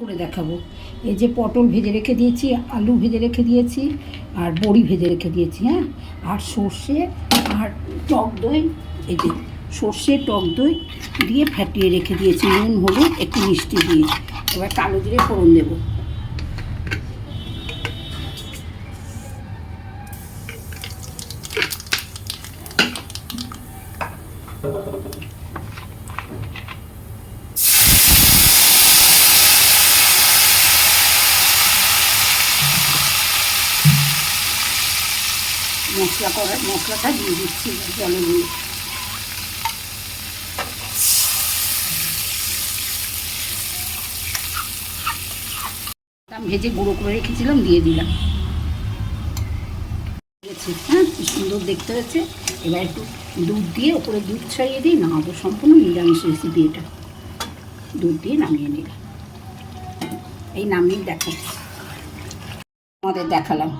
করে দেখাবো। এই যে পটল ভেজে রেখে দিয়েছি, আলু ভেজে রেখে দিয়েছি, আর বড়ি ভেজে রেখে দিয়েছি, হ্যাঁ, আর সর্ষে আর টক দই, এই যে সর্ষে টক দই দিয়ে ফাটিয়ে রেখে দিয়েছি, নুন হলুদ একটু মিষ্টি দিয়ে। এবার কালো জিরে ফোড়ন দেবো। মশলাটা দিয়ে দিচ্ছি জলে দিয়ে। ভেজে গুঁড়ো করে রেখেছিলাম, দিয়ে দিলাম। হ্যাঁ, কি সুন্দর দেখতে হয়েছে। এবার একটু দুধ দিয়ে ওপরে দুধ ছড়িয়ে দিই, নামাবো। সম্পূর্ণ নিরামিষ রেসিপি এটা। দুধ দিয়ে নামিয়ে নিলাম। এই নামিয়ে দেখাচ্ছি, আমাদের দেখালাম।